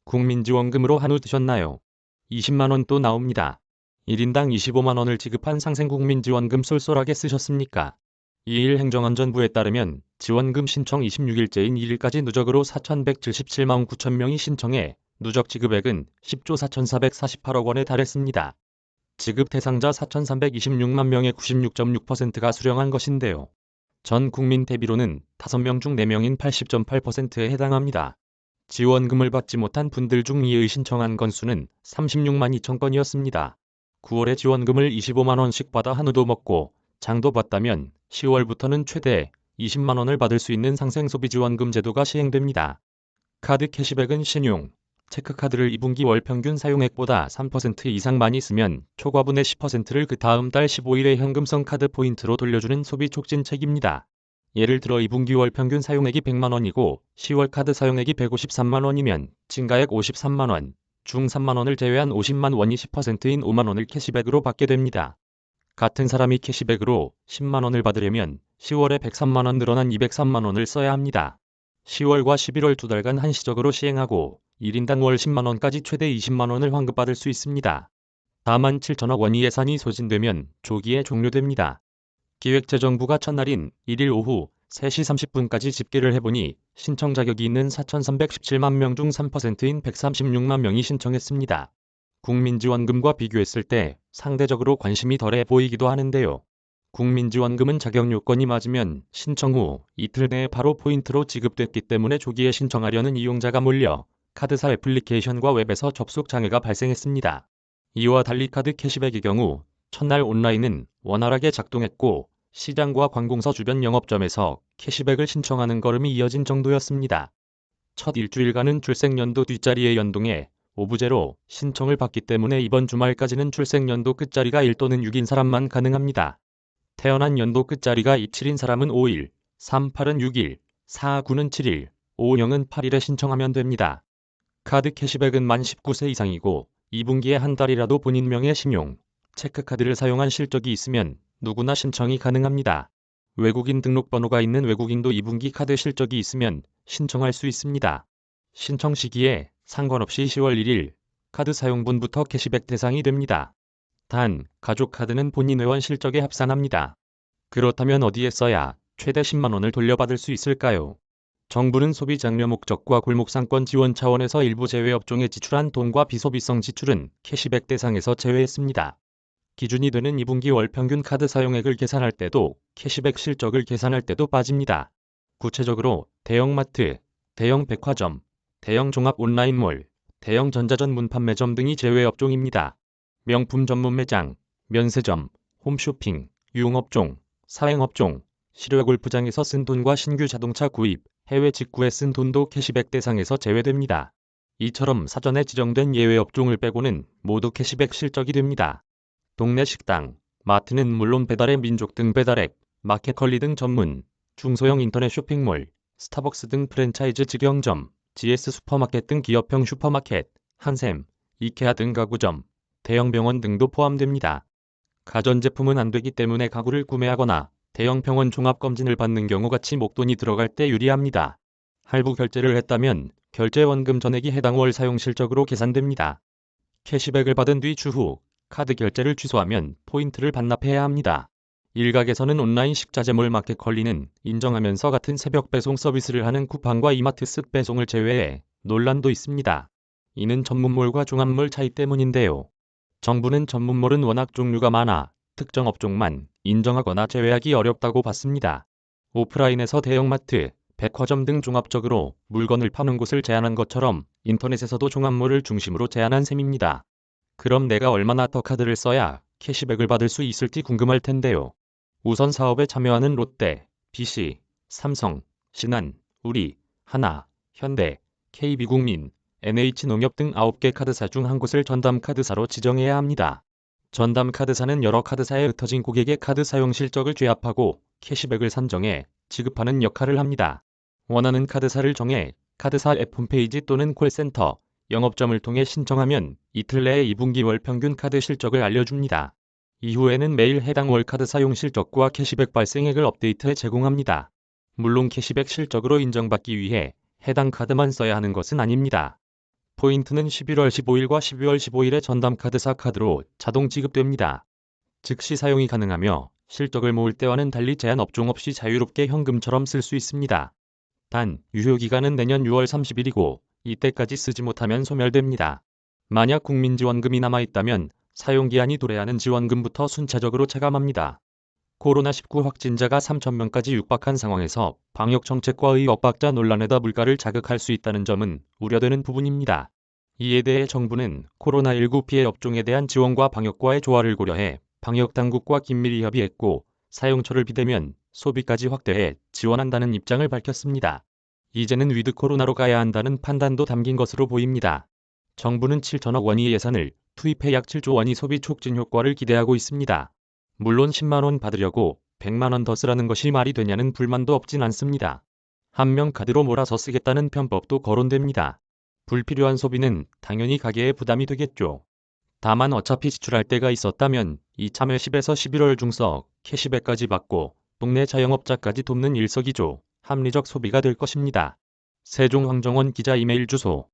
국민지원금으로 한우 드셨나요? 20만원 또 나옵니다. 1인당 25만원을 지급한 상생국민지원금 쏠쏠하게 쓰셨습니까? 2일 행정안전부에 따르면 지원금 신청 26일째인 2일까지 누적으로 4,177만 9천 명이 신청해 누적 지급액은 10조 4,448억 원에 달했습니다. 지급 대상자 4,326만 명의 96.6%가 수령한 것인데요. 전 국민 대비로는 5명 중 4명인 80.8%에 해당합니다. 지원금을 받지 못한 분들 중 이의 신청한 건수는 36만 2천 건이었습니다. 9월에 지원금을 25만원씩 받아 한우도 먹고 장도 봤다면 10월부터는 최대 20만원을 받을 수 있는 상생소비지원금 제도가 시행됩니다. 카드 캐시백은 신용, 체크카드를 2분기 월 평균 사용액보다 3% 이상 많이 쓰면 초과분의 10%를 그 다음 달 15일에 현금성 카드 포인트로 돌려주는 소비 촉진책입니다. 예를 들어 2분기 월 평균 사용액이 100만원이고 10월 카드 사용액이 153만원이면 증가액 53만원, 중 3만원을 제외한 50만 원이 10%인 5만원을 캐시백으로 받게 됩니다. 같은 사람이 캐시백으로 10만원을 받으려면 10월에 103만원 늘어난 203만원을 써야 합니다. 10월과 11월 두 달간 한시적으로 시행하고 1인당 월 10만원까지 최대 20만원을 환급받을 수 있습니다. 다만 7천억 원이 예산이 소진되면 조기에 종료됩니다. 기획재정부가 첫날인 1일 오후 3시 30분까지 집계를 해보니 신청 자격이 있는 4,317만 명 중 3%인 136만 명이 신청했습니다. 국민지원금과 비교했을 때 상대적으로 관심이 덜해 보이기도 하는데요. 국민지원금은 자격 요건이 맞으면 신청 후 이틀 내에 바로 포인트로 지급됐기 때문에 조기에 신청하려는 이용자가 몰려 카드사 애플리케이션과 웹에서 접속 장애가 발생했습니다. 이와 달리 카드 캐시백의 경우 첫날 온라인은 원활하게 작동했고 시장과 관공서 주변 영업점에서 캐시백을 신청하는 걸음이 이어진 정도였습니다. 첫 일주일간은 출생연도 뒷자리에 연동해 오부제로 신청을 받기 때문에 이번 주말까지는 출생연도 끝자리가 1 또는 6인 사람만 가능합니다. 태어난 연도 끝자리가 27인 사람은 5일, 38은 6일, 49는 7일, 50은 8일에 신청하면 됩니다. 카드 캐시백은 만 19세 이상이고 2분기에 한 달이라도 본인 명의 신용, 체크카드를 사용한 실적이 있으면 누구나 신청이 가능합니다. 외국인 등록번호가 있는 외국인도 2분기 카드 실적이 있으면 신청할 수 있습니다. 신청 시기에 상관없이 10월 1일 카드 사용분부터 캐시백 대상이 됩니다. 단, 가족카드는 본인 회원 실적에 합산합니다. 그렇다면 어디에 써야 최대 10만원을 돌려받을 수 있을까요? 정부는 소비 장려 목적과 골목상권 지원 차원에서 일부 제외업종에 지출한 돈과 비소비성 지출은 캐시백 대상에서 제외했습니다. 기준이 되는 2분기 월 평균 카드 사용액을 계산할 때도 캐시백 실적을 계산할 때도 빠집니다. 구체적으로 대형마트, 대형 백화점, 대형 종합 온라인몰, 대형 전자전문 판매점 등이 제외업종입니다. 명품 전문 매장, 면세점, 홈쇼핑, 유흥업종, 사행업종, 실외 골프장에서 쓴 돈과 신규 자동차 구입, 해외 직구에 쓴 돈도 캐시백 대상에서 제외됩니다. 이처럼 사전에 지정된 예외업종을 빼고는 모두 캐시백 실적이 됩니다. 동네 식당, 마트는 물론 배달의 민족 등 배달앱, 마켓컬리 등 전문, 중소형 인터넷 쇼핑몰, 스타벅스 등 프랜차이즈 직영점, GS 슈퍼마켓 등 기업형 슈퍼마켓, 한샘, 이케아 등 가구점, 대형 병원 등도 포함됩니다. 가전제품은 안 되기 때문에 가구를 구매하거나 대형 병원 종합검진을 받는 경우 같이 목돈이 들어갈 때 유리합니다. 할부 결제를 했다면 결제원금 전액이 해당 월 사용 실적으로 계산됩니다. 캐시백을 받은 뒤 추후 카드 결제를 취소하면 포인트를 반납해야 합니다. 일각에서는 온라인 식자재몰 마켓컬리는 인정하면서 같은 새벽 배송 서비스를 하는 쿠팡과 이마트 쓱 배송을 제외해 논란도 있습니다. 이는 전문몰과 종합몰 차이 때문인데요. 정부는 전문몰은 워낙 종류가 많아 특정 업종만 인정하거나 제외하기 어렵다고 봤습니다. 오프라인에서 대형마트, 백화점 등 종합적으로 물건을 파는 곳을 제한한 것처럼 인터넷에서도 종합몰을 중심으로 제한한 셈입니다. 그럼 내가 얼마나 더 카드를 써야 캐시백을 받을 수 있을지 궁금할 텐데요. 우선 사업에 참여하는 롯데, BC, 삼성, 신한, 우리, 하나, 현대, KB국민, NH농협 등 9개 카드사 중 한 곳을 전담카드사로 지정해야 합니다. 전담카드사는 여러 카드사에 흩어진 고객의 카드 사용 실적을 죄합하고 캐시백을 산정해 지급하는 역할을 합니다. 원하는 카드사를 정해 카드사 앱 홈페이지 또는 콜센터, 영업점을 통해 신청하면 이틀 내에 2분기 월 평균 카드 실적을 알려줍니다. 이후에는 매일 해당 월 카드 사용 실적과 캐시백 발생액을 업데이트해 제공합니다. 물론 캐시백 실적으로 인정받기 위해 해당 카드만 써야 하는 것은 아닙니다. 포인트는 11월 15일과 12월 15일에 전담카드사 카드로 자동 지급됩니다. 즉시 사용이 가능하며 실적을 모을 때와는 달리 제한 업종 없이 자유롭게 현금처럼 쓸 수 있습니다. 단, 유효기간은 내년 6월 30일이고 이때까지 쓰지 못하면 소멸됩니다. 만약 국민지원금이 남아있다면 사용기한이 도래하는 지원금부터 순차적으로 체감합니다. 코로나19 확진자가 3,000명까지 육박한 상황에서 방역정책과의 엇박자 논란에다 물가를 자극할 수 있다는 점은 우려되는 부분입니다. 이에 대해 정부는 코로나19 피해 업종에 대한 지원과 방역과의 조화를 고려해 방역당국과 긴밀히 협의했고 사용처를 비대면 소비까지 확대해 지원한다는 입장을 밝혔습니다. 이제는 위드 코로나로 가야 한다는 판단도 담긴 것으로 보입니다. 정부는 7천억 원의 예산을 투입해 약 7조 원의 소비 촉진 효과를 기대하고 있습니다. 물론 10만 원 받으려고 100만 원 더 쓰라는 것이 말이 되냐는 불만도 없진 않습니다. 한 명 카드로 몰아서 쓰겠다는 편법도 거론됩니다. 불필요한 소비는 당연히 가게에 부담이 되겠죠. 다만 어차피 지출할 때가 있었다면 이참에 10에서 11월 중서 캐시백까지 받고 동네 자영업자까지 돕는 일석이조 합리적 소비가 될 것입니다. 세종황정원 기자 이메일 주소